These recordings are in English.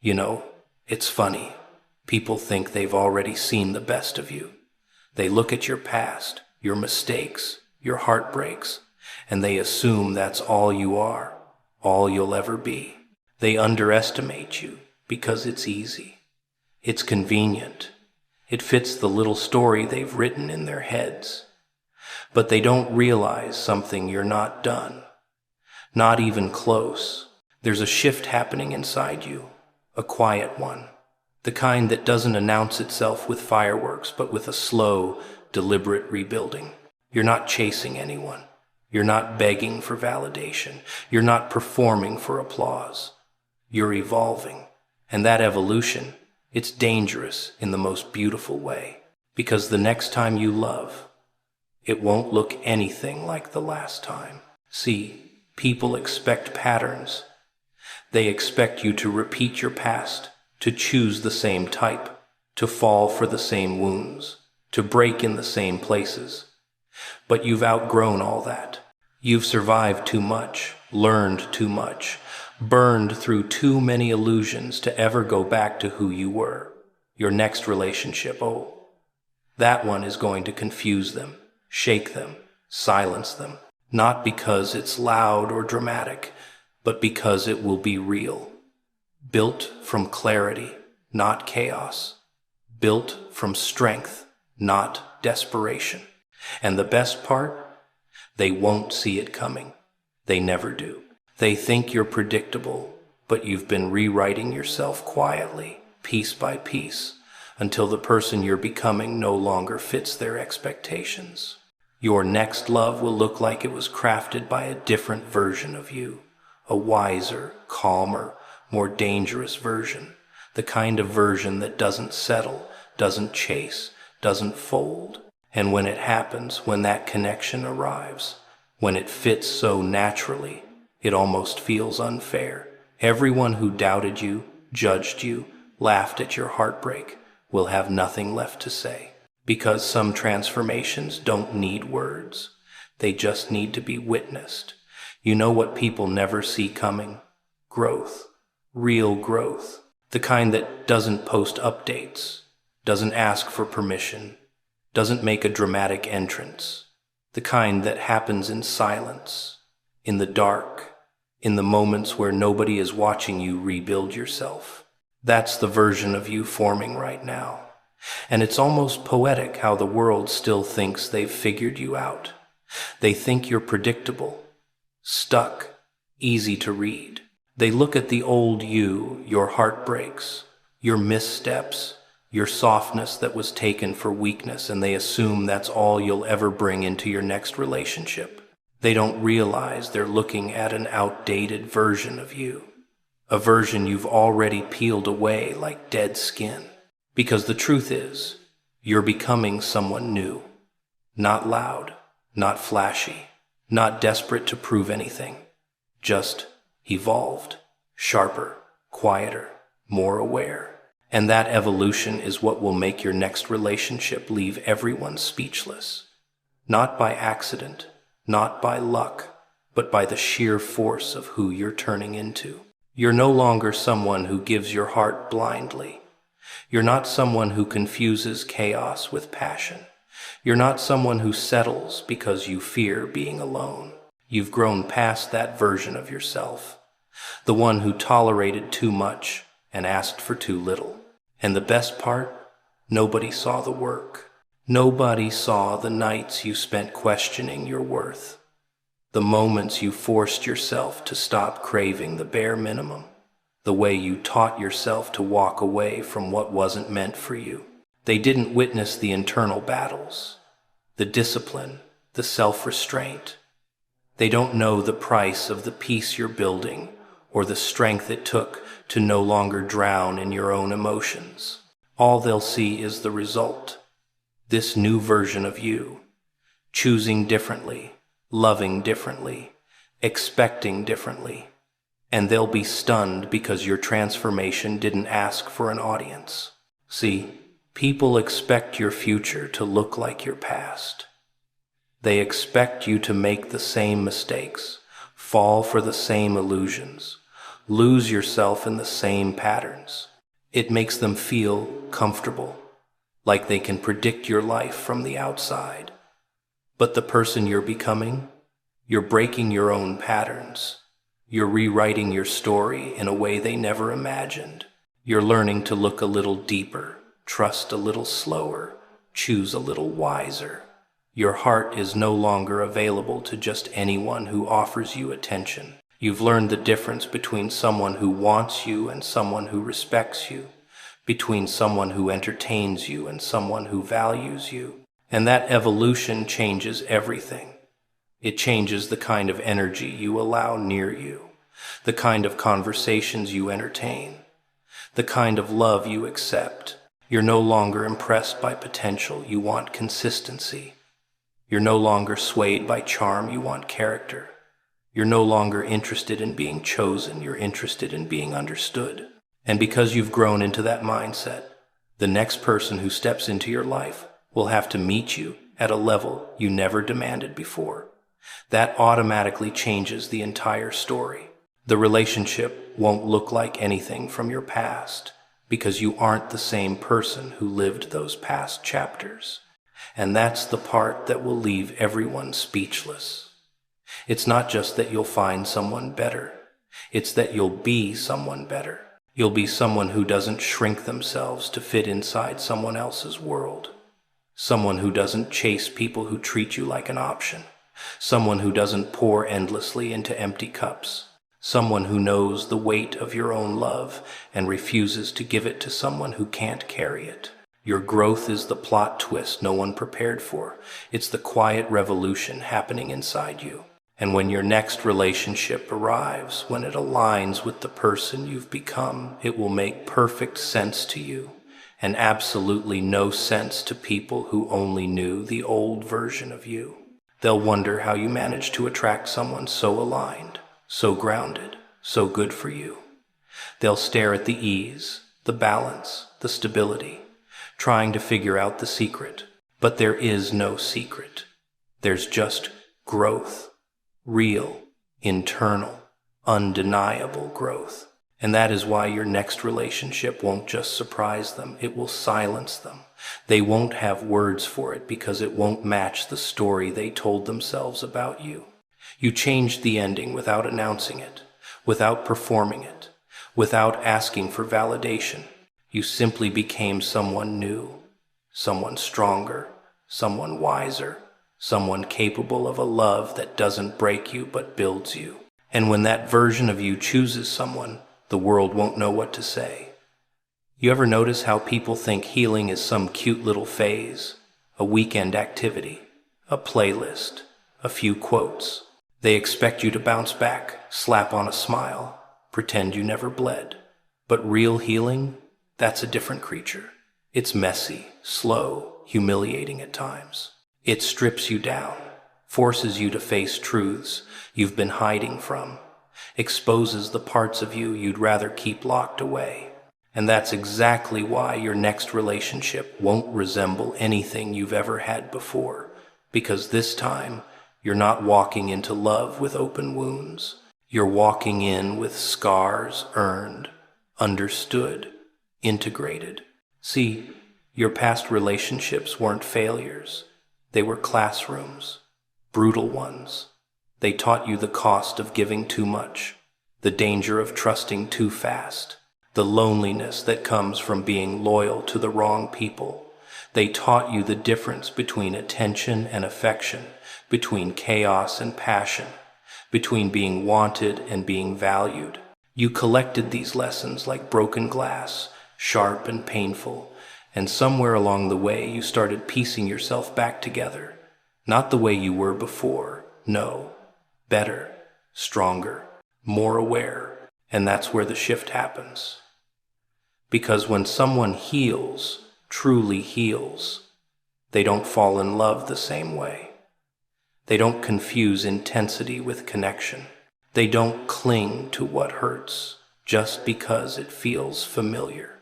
You know, it's funny. People think they've already seen the best of you. They look at your past, your mistakes, your heartbreaks, and they assume that's all you are, all you'll ever be. They underestimate you because it's easy. It's convenient. It fits the little story they've written in their heads. But they don't realize something you're not done. Not even close. There's a shift happening inside you, a quiet one. The kind that doesn't announce itself with fireworks, but with a slow, deliberate rebuilding. You're not chasing anyone. You're not begging for validation. You're not performing for applause. You're evolving. And that evolution, it's dangerous in the most beautiful way. Because the next time you love, it won't look anything like the last time. See, people expect patterns. They expect you to repeat your past, to choose the same type, to fall for the same wounds, to break in the same places. But you've outgrown all that. You've survived too much, learned too much, burned through too many illusions to ever go back to who you were. Your next relationship, oh, that one is going to confuse them, shake them, silence them. Not because it's loud or dramatic, but because it will be real. Built from clarity, not chaos. Built from strength, not desperation. And the best part? They won't see it coming. They never do. They think you're predictable, but you've been rewriting yourself quietly, piece by piece, until the person you're becoming no longer fits their expectations. Your next love will look like it was crafted by a different version of you, a wiser, calmer, more dangerous version, the kind of version that doesn't settle, doesn't chase, doesn't fold. And when it happens, when that connection arrives, when it fits so naturally, it almost feels unfair. Everyone who doubted you, judged you, laughed at your heartbreak, will have nothing left to say. Because some transformations don't need words. They just need to be witnessed. You know what people never see coming? Growth. Real growth. The kind that doesn't post updates, doesn't ask for permission, doesn't make a dramatic entrance. The kind that happens in silence, in the dark, in the moments where nobody is watching you rebuild yourself. That's the version of you forming right now. And it's almost poetic how the world still thinks they've figured you out. They think you're predictable, stuck, easy to read. They look at the old you, your heartbreaks, your missteps, your softness that was taken for weakness, and they assume that's all you'll ever bring into your next relationship. They don't realize they're looking at an outdated version of you, a version you've already peeled away like dead skin. Because the truth is, you're becoming someone new. Not loud, not flashy, not desperate to prove anything. Just evolved, sharper, quieter, more aware. And that evolution is what will make your next relationship leave everyone speechless. Not by accident, not by luck, but by the sheer force of who you're turning into. You're no longer someone who gives your heart blindly. You're not someone who confuses chaos with passion. You're not someone who settles because you fear being alone. You've grown past that version of yourself, the one who tolerated too much and asked for too little. And the best part? Nobody saw the work. Nobody saw the nights you spent questioning your worth, the moments you forced yourself to stop craving the bare minimum, the way you taught yourself to walk away from what wasn't meant for you. They didn't witness the internal battles, the discipline, the self-restraint. They don't know the price of the peace you're building or the strength it took to no longer drown in your own emotions. All they'll see is the result. This new version of you, choosing differently, loving differently, expecting differently. And they'll be stunned because your transformation didn't ask for an audience. See, people expect your future to look like your past. They expect you to make the same mistakes, fall for the same illusions, lose yourself in the same patterns. It makes them feel comfortable, like they can predict your life from the outside. But the person you're becoming, you're breaking your own patterns. You're rewriting your story in a way they never imagined. You're learning to look a little deeper, trust a little slower, choose a little wiser. Your heart is no longer available to just anyone who offers you attention. You've learned the difference between someone who wants you and someone who respects you, between someone who entertains you and someone who values you. And that evolution changes everything. It changes the kind of energy you allow near you, the kind of conversations you entertain, the kind of love you accept. You're no longer impressed by potential, you want consistency. You're no longer swayed by charm, you want character. You're no longer interested in being chosen, you're interested in being understood. And because you've grown into that mindset, the next person who steps into your life will have to meet you at a level you never demanded before. That automatically changes the entire story. The relationship won't look like anything from your past because you aren't the same person who lived those past chapters. And that's the part that will leave everyone speechless. It's not just that you'll find someone better. It's that you'll be someone better. You'll be someone who doesn't shrink themselves to fit inside someone else's world. Someone who doesn't chase people who treat you like an option. Someone who doesn't pour endlessly into empty cups. Someone who knows the weight of your own love and refuses to give it to someone who can't carry it. Your growth is the plot twist no one prepared for. It's the quiet revolution happening inside you. And when your next relationship arrives, when it aligns with the person you've become, it will make perfect sense to you, and absolutely no sense to people who only knew the old version of you. They'll wonder how you managed to attract someone so aligned, so grounded, so good for you. They'll stare at the ease, the balance, the stability, trying to figure out the secret. But there is no secret. There's just growth. Real, internal, undeniable growth. And that is why your next relationship won't just surprise them, it will silence them. They won't have words for it because it won't match the story they told themselves about you. You changed the ending without announcing it, without performing it, without asking for validation. You simply became someone new, someone stronger, someone wiser, someone capable of a love that doesn't break you but builds you. And when that version of you chooses someone, the world won't know what to say. You ever notice how people think healing is some cute little phase, a weekend activity, a playlist, a few quotes? They expect you to bounce back, slap on a smile, pretend you never bled. But real healing, that's a different creature. It's messy, slow, humiliating at times. It strips you down, forces you to face truths you've been hiding from, exposes the parts of you you'd rather keep locked away. And that's exactly why your next relationship won't resemble anything you've ever had before, because this time you're not walking into love with open wounds. You're walking in with scars earned, understood, integrated. See, your past relationships weren't failures. They were classrooms, brutal ones. They taught you the cost of giving too much, the danger of trusting too fast, the loneliness that comes from being loyal to the wrong people. They taught you the difference between attention and affection, between chaos and passion, between being wanted and being valued. You collected these lessons like broken glass, sharp and painful, and somewhere along the way you started piecing yourself back together. Not the way you were before, no. Better, stronger, more aware. And that's where the shift happens. Because when someone heals, truly heals, they don't fall in love the same way. They don't confuse intensity with connection. They don't cling to what hurts just because it feels familiar.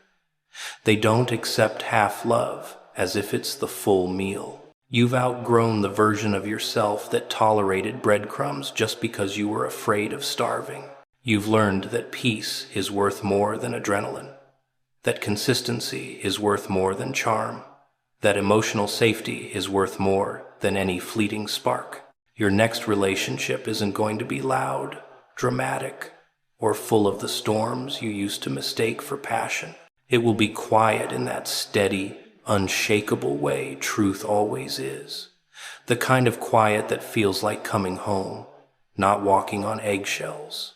They don't accept half love as if it's the full meal. You've outgrown the version of yourself that tolerated breadcrumbs just because you were afraid of starving. You've learned that peace is worth more than adrenaline, that consistency is worth more than charm, that emotional safety is worth more than any fleeting spark. Your next relationship isn't going to be loud, dramatic, or full of the storms you used to mistake for passion. It will be quiet in that steady, unshakable way truth always is. The kind of quiet that feels like coming home, not walking on eggshells.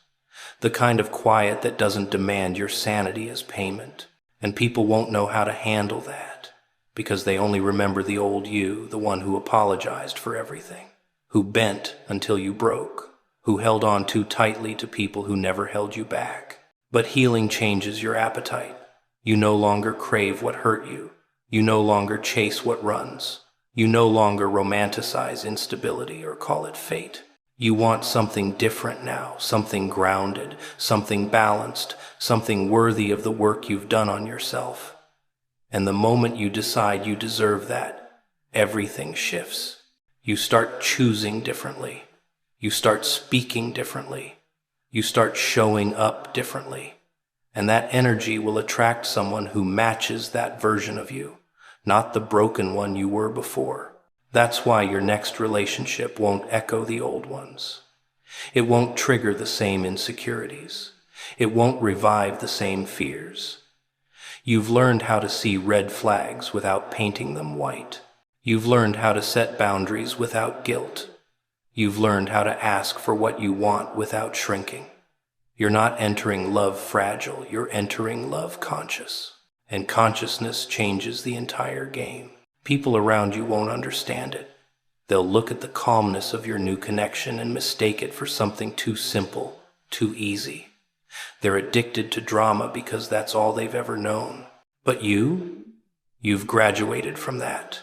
The kind of quiet that doesn't demand your sanity as payment. And people won't know how to handle that, because they only remember the old you, the one who apologized for everything, who bent until you broke, who held on too tightly to people who never held you back. But healing changes your appetite. You no longer crave what hurt you. You no longer chase what runs. You no longer romanticize instability or call it fate. You want something different now, something grounded, something balanced, something worthy of the work you've done on yourself. And the moment you decide you deserve that, everything shifts. You start choosing differently. You start speaking differently. You start showing up differently. And that energy will attract someone who matches that version of you, not the broken one you were before. That's why your next relationship won't echo the old ones. It won't trigger the same insecurities. It won't revive the same fears. You've learned how to see red flags without painting them white. You've learned how to set boundaries without guilt. You've learned how to ask for what you want without shrinking. You're not entering love fragile, you're entering love conscious. And consciousness changes the entire game. People around you won't understand it. They'll look at the calmness of your new connection and mistake it for something too simple, too easy. They're addicted to drama because that's all they've ever known. But you've graduated from that.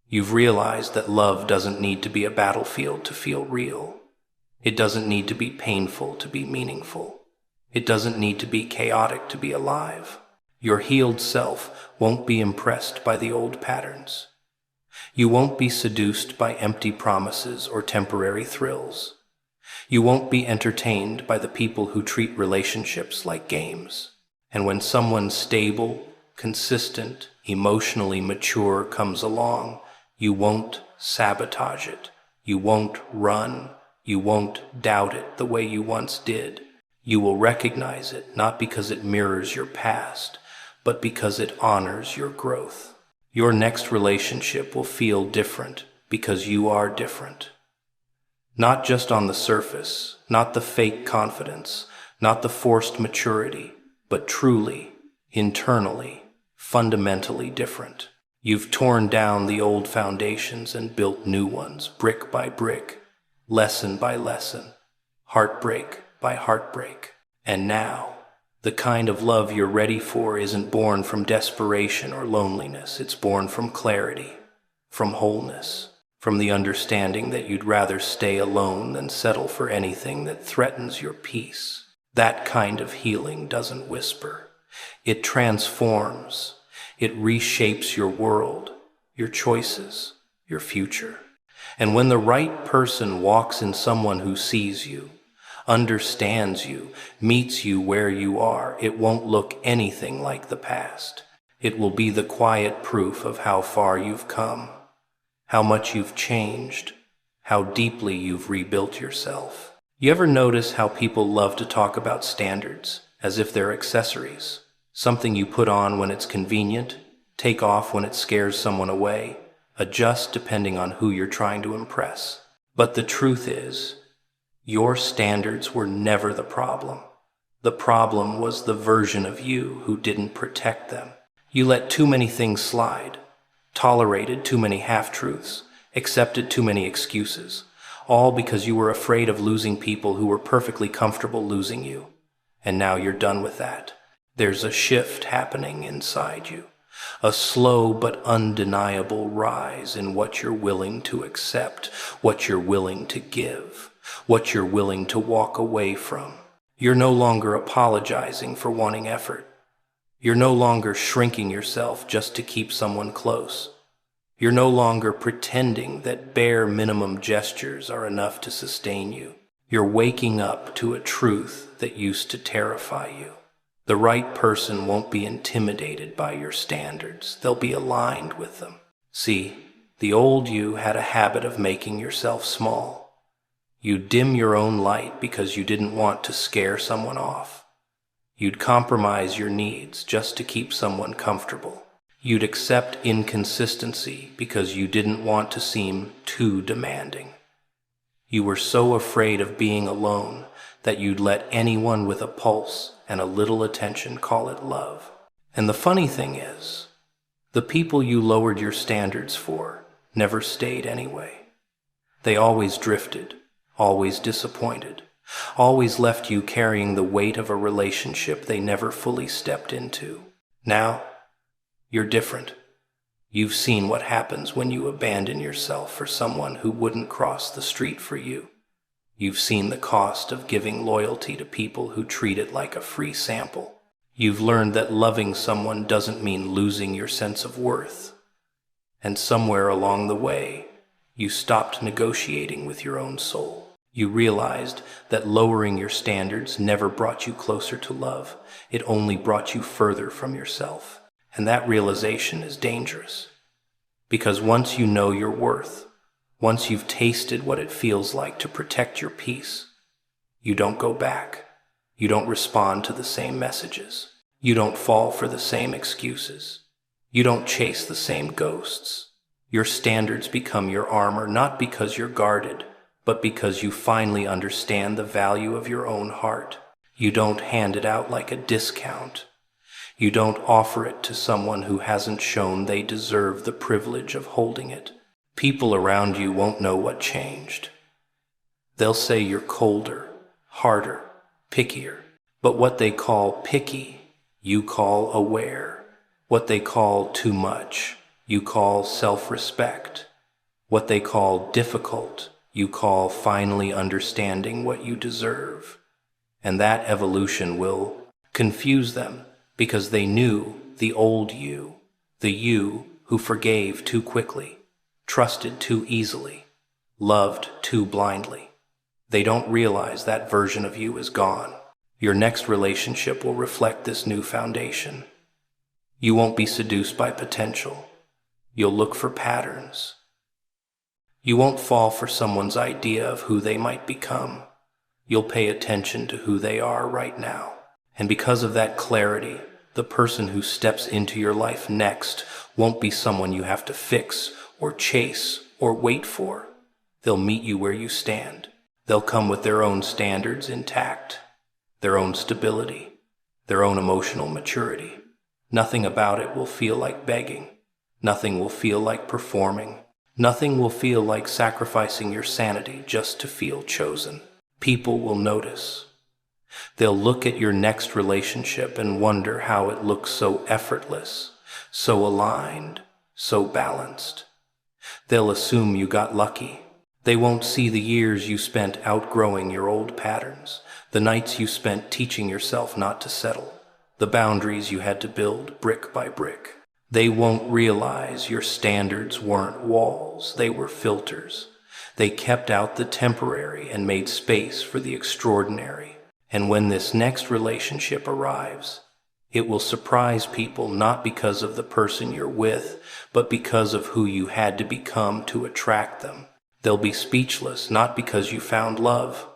You've realized that love doesn't need to be a battlefield to feel real. It doesn't need to be painful to be meaningful. It doesn't need to be chaotic to be alive. Your healed self won't be impressed by the old patterns. You won't be seduced by empty promises or temporary thrills. You won't be entertained by the people who treat relationships like games. And when someone stable, consistent, emotionally mature comes along, you won't sabotage it. You won't run. You won't doubt it the way you once did. You will recognize it not because it mirrors your past, but because it honors your growth. Your next relationship will feel different because you are different. Not just on the surface, not the fake confidence, not the forced maturity, but truly, internally, fundamentally different. You've torn down the old foundations and built new ones, brick by brick, lesson by lesson, heartbreak by heartbreak. And now, the kind of love you're ready for isn't born from desperation or loneliness. It's born from clarity, from wholeness, from the understanding that you'd rather stay alone than settle for anything that threatens your peace. That kind of healing doesn't whisper. It transforms. It reshapes your world, your choices, your future. And when the right person walks in someone who sees you, understands you, meets you where you are, it won't look anything like the past. It will be the quiet proof of how far you've come, how much you've changed, how deeply you've rebuilt yourself. You ever notice how people love to talk about standards as if they're accessories? Something you put on when it's convenient, take off when it scares someone away, adjust depending on who you're trying to impress. But the truth is, your standards were never the problem. The problem was the version of you who didn't protect them. You let too many things slide, tolerated too many half-truths, accepted too many excuses, all because you were afraid of losing people who were perfectly comfortable losing you. And now you're done with that. There's a shift happening inside you, a slow but undeniable rise in what you're willing to accept, what you're willing to give, what you're willing to walk away from. You're no longer apologizing for wanting effort. You're no longer shrinking yourself just to keep someone close. You're no longer pretending that bare minimum gestures are enough to sustain you. You're waking up to a truth that used to terrify you. The right person won't be intimidated by your standards. They'll be aligned with them. See, the old you had a habit of making yourself small. You'd dim your own light because you didn't want to scare someone off. You'd compromise your needs just to keep someone comfortable. You'd accept inconsistency because you didn't want to seem too demanding. You were so afraid of being alone that you'd let anyone with a pulse and a little attention call it love. And the funny thing is, the people you lowered your standards for never stayed anyway. They always drifted, always disappointed, always left you carrying the weight of a relationship they never fully stepped into. Now, you're different. You've seen what happens when you abandon yourself for someone who wouldn't cross the street for you. You've seen the cost of giving loyalty to people who treat it like a free sample. You've learned that loving someone doesn't mean losing your sense of worth. And somewhere along the way, you stopped negotiating with your own soul. You realized that lowering your standards never brought you closer to love. It only brought you further from yourself. And that realization is dangerous. Because once you know your worth, once you've tasted what it feels like to protect your peace, you don't go back. You don't respond to the same messages. You don't fall for the same excuses. You don't chase the same ghosts. Your standards become your armor, not because you're guarded, but because you finally understand the value of your own heart. You don't hand it out like a discount. You don't offer it to someone who hasn't shown they deserve the privilege of holding it. People around you won't know what changed. They'll say you're colder, harder, pickier. But what they call picky, you call aware. What they call too much, you call self-respect. What they call difficult, you call finally understanding what you deserve. And that evolution will confuse them, because they knew the old you, the you who forgave too quickly, trusted too easily, loved too blindly. They don't realize that version of you is gone. Your next relationship will reflect this new foundation. You won't be seduced by potential. You'll look for patterns. You won't fall for someone's idea of who they might become. You'll pay attention to who they are right now. And because of that clarity, the person who steps into your life next won't be someone you have to fix or chase or wait for. They'll meet you where you stand. They'll come with their own standards intact, their own stability, their own emotional maturity. Nothing about it will feel like begging. Nothing will feel like performing. Nothing will feel like sacrificing your sanity just to feel chosen. People will notice. They'll look at your next relationship and wonder how it looks so effortless, so aligned, so balanced. They'll assume you got lucky. They won't see the years you spent outgrowing your old patterns, the nights you spent teaching yourself not to settle, the boundaries you had to build brick by brick. They won't realize your standards weren't walls, they were filters. They kept out the temporary and made space for the extraordinary. And when this next relationship arrives, it will surprise people not because of the person you're with, but because of who you had to become to attract them. They'll be speechless not because you found love,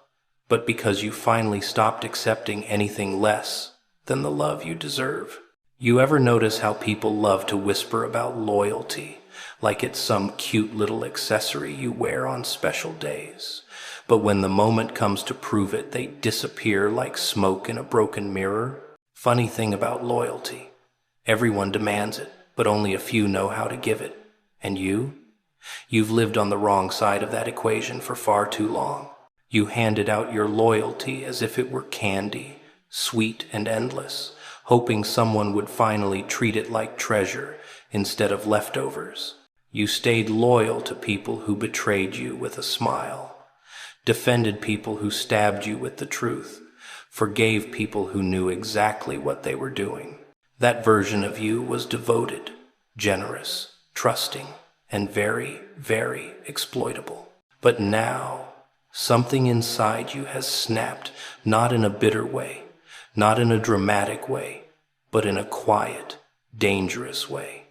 but because you finally stopped accepting anything less than the love you deserve. You ever notice how people love to whisper about loyalty, like it's some cute little accessory you wear on special days? But when the moment comes to prove it, they disappear like smoke in a broken mirror. Funny thing about loyalty, everyone demands it, but only a few know how to give it. And you've lived on the wrong side of that equation for far too long. You handed out your loyalty as if it were candy, sweet and endless, hoping someone would finally treat it like treasure instead of leftovers. You stayed loyal to people who betrayed you with a smile, defended people who stabbed you with the truth, forgave people who knew exactly what they were doing. That version of you was devoted, generous, trusting, and very, very exploitable. But now, Something inside you has snapped, not in a bitter way, not in a dramatic way, but in a quiet, dangerous way.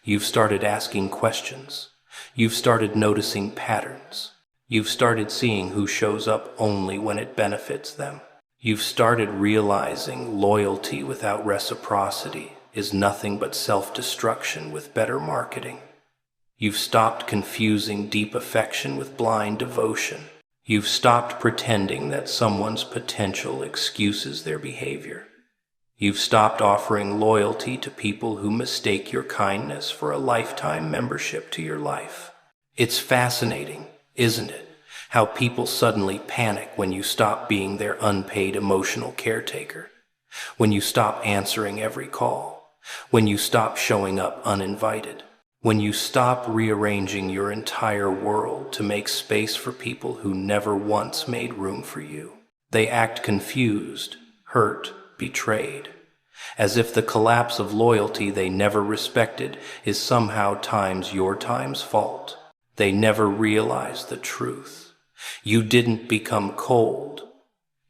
You've started asking questions. You've started noticing patterns. You've started seeing who shows up only when it benefits them. You've started realizing loyalty without reciprocity is nothing but self-destruction with better marketing. You've stopped confusing deep affection with blind devotion. You've stopped pretending that someone's potential excuses their behavior. You've stopped offering loyalty to people who mistake your kindness for a lifetime membership to your life. It's fascinating, isn't it, how people suddenly panic when you stop being their unpaid emotional caretaker, when you stop answering every call, when you stop showing up uninvited, when you stop rearranging your entire world to make space for people who never once made room for you. They act confused, hurt, betrayed, as if the collapse of loyalty they never respected is somehow your time's fault. They never realize the truth. You didn't become cold.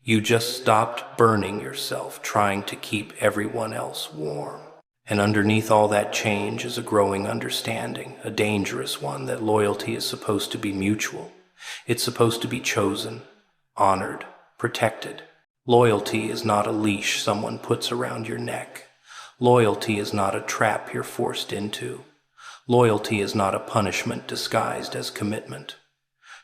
You just stopped burning yourself trying to keep everyone else warm. And underneath all that change is a growing understanding, a dangerous one, that loyalty is supposed to be mutual. It's supposed to be chosen, honored, protected. Loyalty is not a leash someone puts around your neck. Loyalty is not a trap you're forced into. Loyalty is not a punishment disguised as commitment.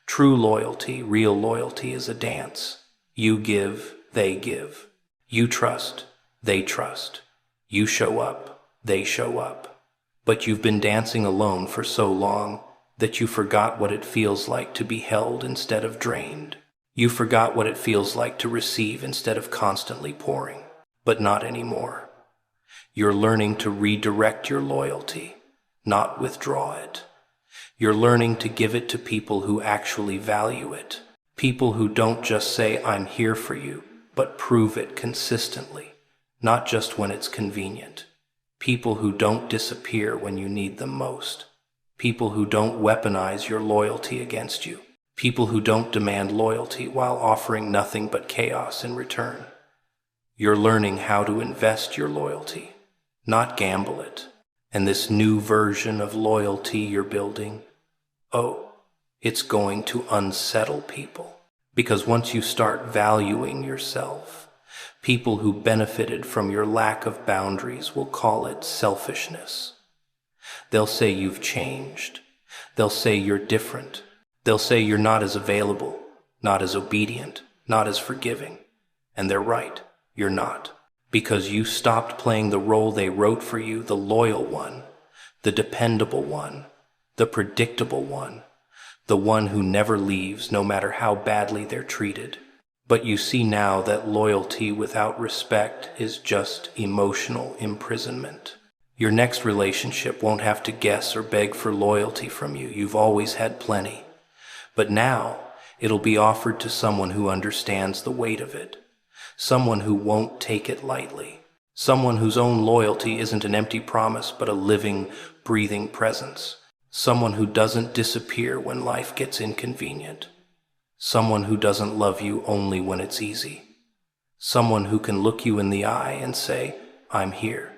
True loyalty, real loyalty, is a dance. You give, they give. You trust, they trust. You show up, they show up. But you've been dancing alone for so long that you forgot what it feels like to be held instead of drained. You forgot what it feels like to receive instead of constantly pouring. But not anymore. You're learning to redirect your loyalty, not withdraw it. You're learning to give it to people who actually value it. People who don't just say, "I'm here for you," but prove it consistently, not just when it's convenient. People who don't disappear when you need them most. People who don't weaponize your loyalty against you. People who don't demand loyalty while offering nothing but chaos in return. You're learning how to invest your loyalty, not gamble it. And this new version of loyalty you're building, it's going to unsettle people. Because once you start valuing yourself, people who benefited from your lack of boundaries will call it selfishness. They'll say you've changed. They'll say you're different. They'll say you're not as available, not as obedient, not as forgiving. And they're right, you're not. Because you stopped playing the role they wrote for you, the loyal one, the dependable one, the predictable one, the one who never leaves no matter how badly they're treated. But you see now that loyalty without respect is just emotional imprisonment. Your next relationship won't have to guess or beg for loyalty from you. You've always had plenty. But now it'll be offered to someone who understands the weight of it. Someone who won't take it lightly. Someone whose own loyalty isn't an empty promise but a living, breathing presence. Someone who doesn't disappear when life gets inconvenient. Someone who doesn't love you only when it's easy. Someone who can look you in the eye and say, "I'm here,"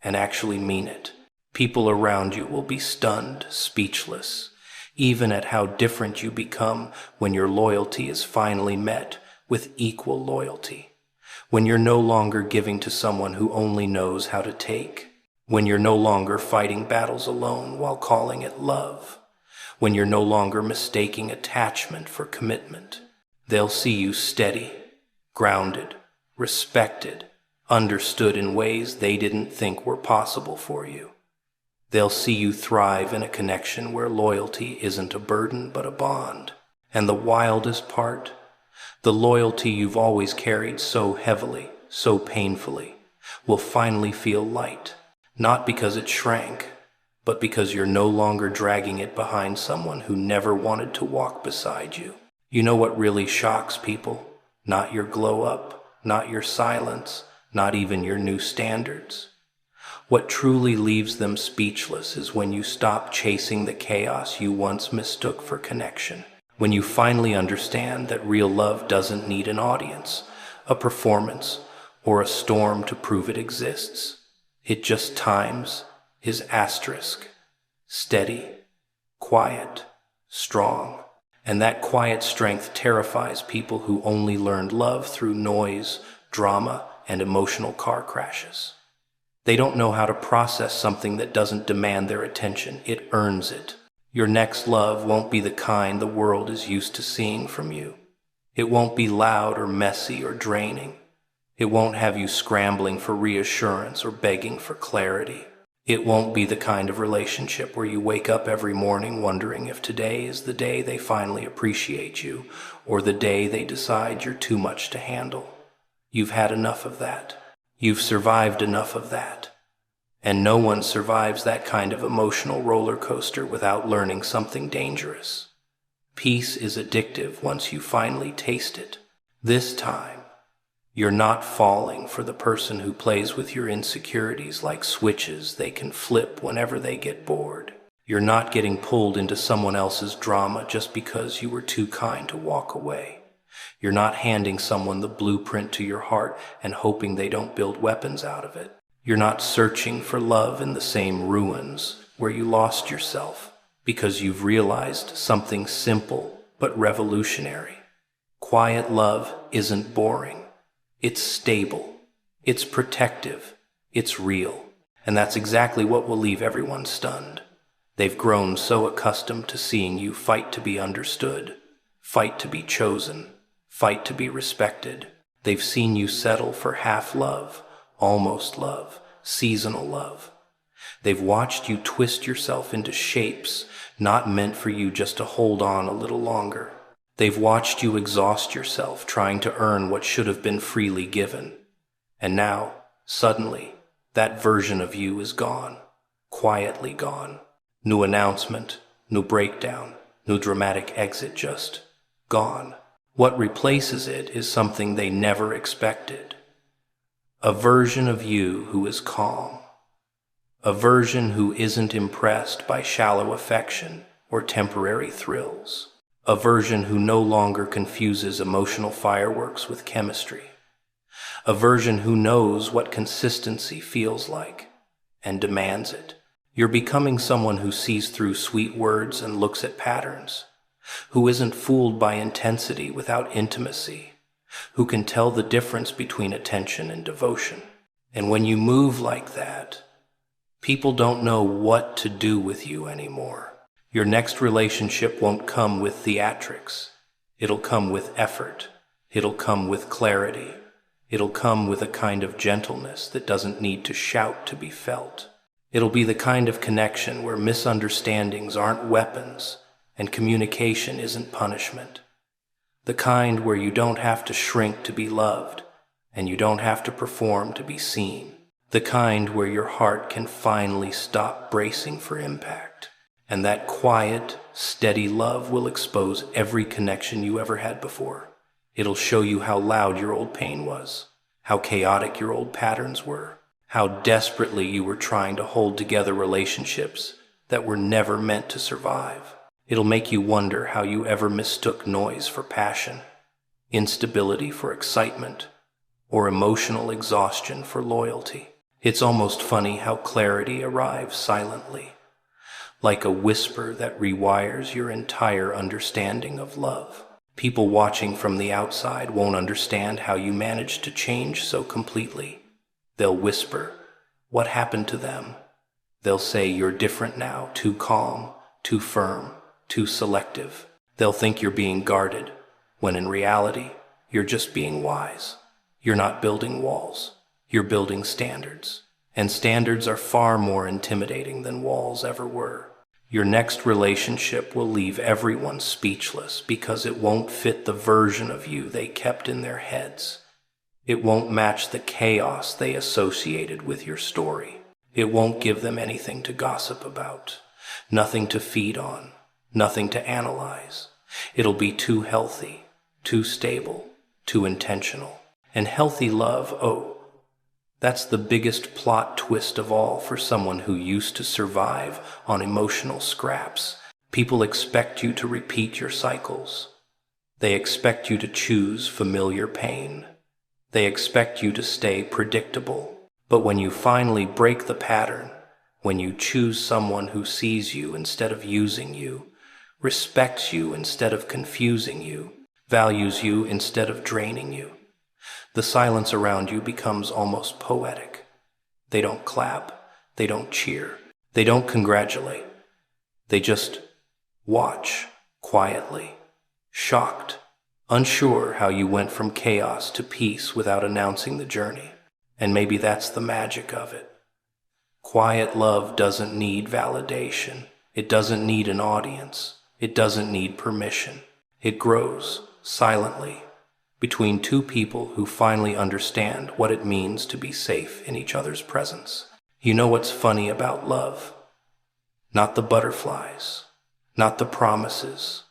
and actually mean it. People around you will be stunned, speechless, even at how different you become when your loyalty is finally met with equal loyalty. When you're no longer giving to someone who only knows how to take. When you're no longer fighting battles alone while calling it love. When you're no longer mistaking attachment for commitment. They'll see you steady, grounded, respected, understood in ways they didn't think were possible for you. They'll see you thrive in a connection where loyalty isn't a burden but a bond. And the wildest part, the loyalty you've always carried so heavily, so painfully, will finally feel light, not because it shrank, but because you're no longer dragging it behind someone who never wanted to walk beside you. You know what really shocks people? Not your glow up, not your silence, not even your new standards. What truly leaves them speechless is when you stop chasing the chaos you once mistook for connection. When you finally understand that real love doesn't need an audience, a performance, or a storm to prove it exists. It just times is asterisk, steady, quiet, strong. And that quiet strength terrifies people who only learned love through noise, drama, and emotional car crashes. They don't know how to process something that doesn't demand their attention. It earns it. Your next love won't be the kind the world is used to seeing from you. It won't be loud or messy or draining. It won't have you scrambling for reassurance or begging for clarity. It won't be the kind of relationship where you wake up every morning wondering if today is the day they finally appreciate you or the day they decide you're too much to handle. You've had enough of that. You've survived enough of that. And no one survives that kind of emotional roller coaster without learning something dangerous. Peace is addictive once you finally taste it. This time, you're not falling for the person who plays with your insecurities like switches they can flip whenever they get bored. You're not getting pulled into someone else's drama just because you were too kind to walk away. You're not handing someone the blueprint to your heart and hoping they don't build weapons out of it. You're not searching for love in the same ruins where you lost yourself because you've realized something simple but revolutionary. Quiet love isn't boring. It's stable. It's protective. It's real. And that's exactly what will leave everyone stunned. They've grown so accustomed to seeing you fight to be understood, fight to be chosen, fight to be respected. They've seen you settle for half love, almost love, seasonal love. They've watched you twist yourself into shapes not meant for you just to hold on a little longer. They've watched you exhaust yourself trying to earn what should have been freely given. And now, suddenly, that version of you is gone, quietly gone. New announcement, new breakdown, new dramatic exit, just gone. What replaces it is something they never expected. A version of you who is calm. A version who isn't impressed by shallow affection or temporary thrills. A version who no longer confuses emotional fireworks with chemistry. A version who knows what consistency feels like and demands it. You're becoming someone who sees through sweet words and looks at patterns, who isn't fooled by intensity without intimacy, who can tell the difference between attention and devotion. And when you move like that, people don't know what to do with you anymore. Your next relationship won't come with theatrics. It'll come with effort. It'll come with clarity. It'll come with a kind of gentleness that doesn't need to shout to be felt. It'll be the kind of connection where misunderstandings aren't weapons and communication isn't punishment. The kind where you don't have to shrink to be loved and you don't have to perform to be seen. The kind where your heart can finally stop bracing for impact. And that quiet, steady love will expose every connection you ever had before. It'll show you how loud your old pain was, how chaotic your old patterns were, how desperately you were trying to hold together relationships that were never meant to survive. It'll make you wonder how you ever mistook noise for passion, instability for excitement, or emotional exhaustion for loyalty. It's almost funny how clarity arrives silently, like a whisper that rewires your entire understanding of love. People watching from the outside won't understand how you managed to change so completely. They'll whisper, "What happened to them?" They'll say you're different now, too calm, too firm, too selective. They'll think you're being guarded, when in reality, you're just being wise. You're not building walls. You're building standards. And standards are far more intimidating than walls ever were. Your next relationship will leave everyone speechless because it won't fit the version of you they kept in their heads. It won't match the chaos they associated with your story. It won't give them anything to gossip about, nothing to feed on, nothing to analyze. It'll be too healthy, too stable, too intentional. And healthy love, oh, that's the biggest plot twist of all for someone who used to survive on emotional scraps. People expect you to repeat your cycles. They expect you to choose familiar pain. They expect you to stay predictable. But when you finally break the pattern, when you choose someone who sees you instead of using you, respects you instead of confusing you, values you instead of draining you, the silence around you becomes almost poetic. They don't clap, they don't cheer, they don't congratulate. They just watch quietly, shocked, unsure how you went from chaos to peace without announcing the journey. And maybe that's the magic of it. Quiet love doesn't need validation. It doesn't need an audience. It doesn't need permission. It grows silently between two people who finally understand what it means to be safe in each other's presence. You know what's funny about love? Not the butterflies, not the promises,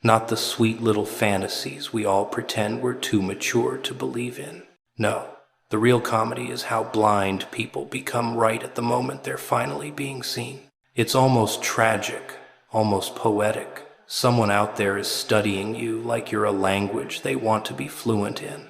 not the sweet little fantasies we all pretend we're too mature to believe in. No, the real comedy is how blind people become right at the moment they're finally being seen. It's almost tragic, almost poetic. Someone out there is studying you like you're a language they want to be fluent in,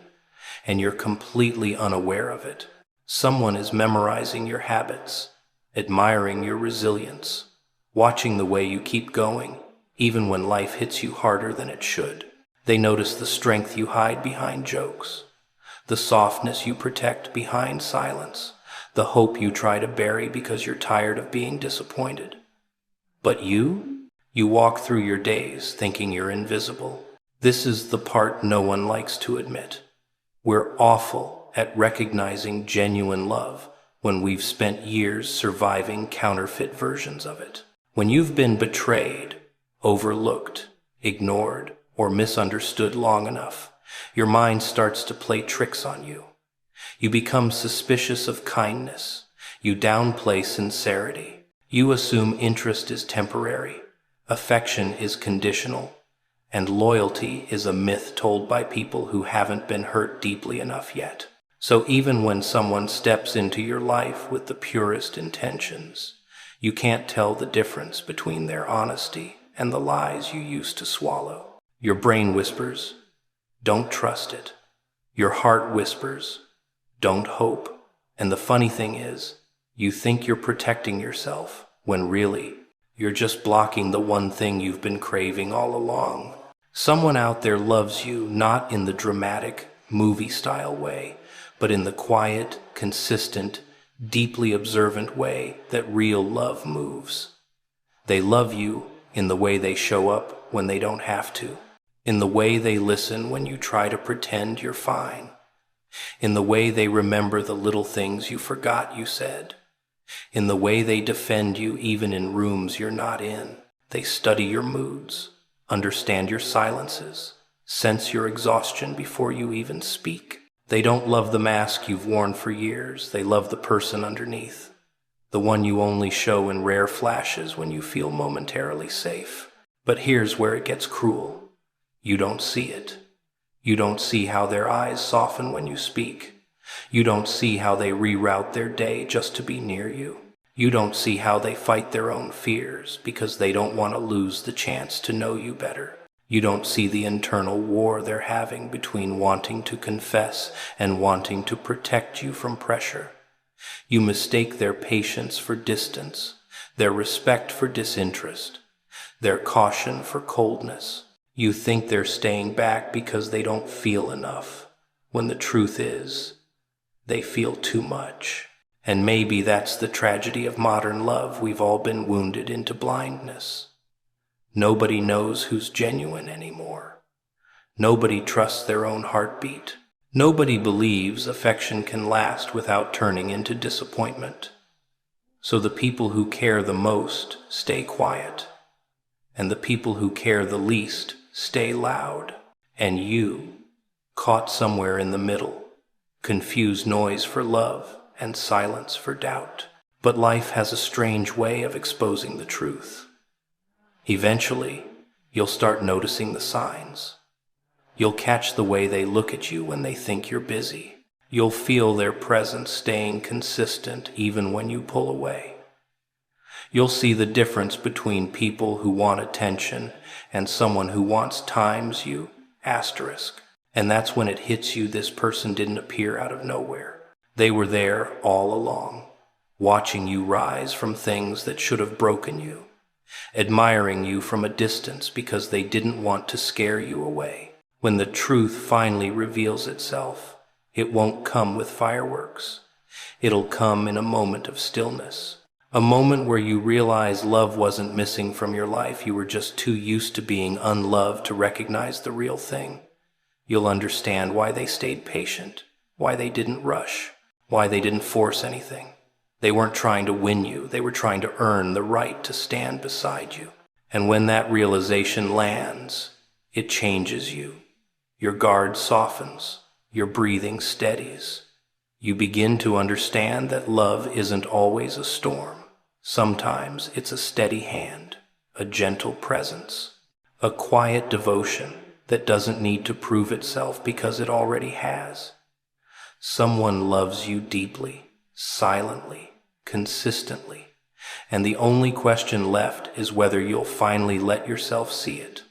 and you're completely unaware of it. Someone is memorizing your habits, admiring your resilience, watching the way you keep going, even when life hits you harder than it should. They notice the strength you hide behind jokes, the softness you protect behind silence, the hope you try to bury because you're tired of being disappointed. But you walk through your days thinking you're invisible. This is the part no one likes to admit. We're awful at recognizing genuine love when we've spent years surviving counterfeit versions of it. When you've been betrayed, overlooked, ignored, or misunderstood long enough, your mind starts to play tricks on you. You become suspicious of kindness. You downplay sincerity. You assume interest is temporary, affection is conditional, and loyalty is a myth told by people who haven't been hurt deeply enough yet. So even when someone steps into your life with the purest intentions, you can't tell the difference between their honesty and the lies you used to swallow. Your brain whispers, "Don't trust it." Your heart whispers, "Don't hope." And the funny thing is, you think you're protecting yourself, when really, you're just blocking the one thing you've been craving all along. Someone out there loves you not in the dramatic, movie-style way, but in the quiet, consistent, deeply observant way that real love moves. They love you in the way they show up when they don't have to, in the way they listen when you try to pretend you're fine, in the way they remember the little things you forgot you said, in the way they defend you even in rooms you're not in. They study your moods, understand your silences, sense your exhaustion before you even speak. They don't love the mask you've worn for years. They love the person underneath, the one you only show in rare flashes when you feel momentarily safe. But here's where it gets cruel. You don't see it. You don't see how their eyes soften when you speak. You don't see how they reroute their day just to be near you. You don't see how they fight their own fears because they don't want to lose the chance to know you better. You don't see the internal war they're having between wanting to confess and wanting to protect you from pressure. You mistake their patience for distance, their respect for disinterest, their caution for coldness. You think they're staying back because they don't feel enough, when the truth is, they feel too much. And maybe that's the tragedy of modern love. We've all been wounded into blindness. Nobody knows who's genuine anymore. Nobody trusts their own heartbeat. Nobody believes affection can last without turning into disappointment. So the people who care the most stay quiet, and the people who care the least stay loud. And you, caught somewhere in the middle, confuse noise for love and silence for doubt. But life has a strange way of exposing the truth. Eventually, you'll start noticing the signs. You'll catch the way they look at you when they think you're busy. You'll feel their presence staying consistent even when you pull away. You'll see the difference between people who want attention and someone who wants times you, asterisk. And that's when it hits you this person didn't appear out of nowhere. They were there all along, watching you rise from things that should have broken you, admiring you from a distance because they didn't want to scare you away. When the truth finally reveals itself, it won't come with fireworks. It'll come in a moment of stillness. A moment where you realize love wasn't missing from your life. You were just too used to being unloved to recognize the real thing. You'll understand why they stayed patient, why they didn't rush, why they didn't force anything. They weren't trying to win you. They were trying to earn the right to stand beside you. And when that realization lands, it changes you. Your guard softens. Your breathing steadies. You begin to understand that love isn't always a storm. Sometimes it's a steady hand, a gentle presence, a quiet devotion that doesn't need to prove itself because it already has. Someone loves you deeply, silently, consistently, and the only question left is whether you'll finally let yourself see it.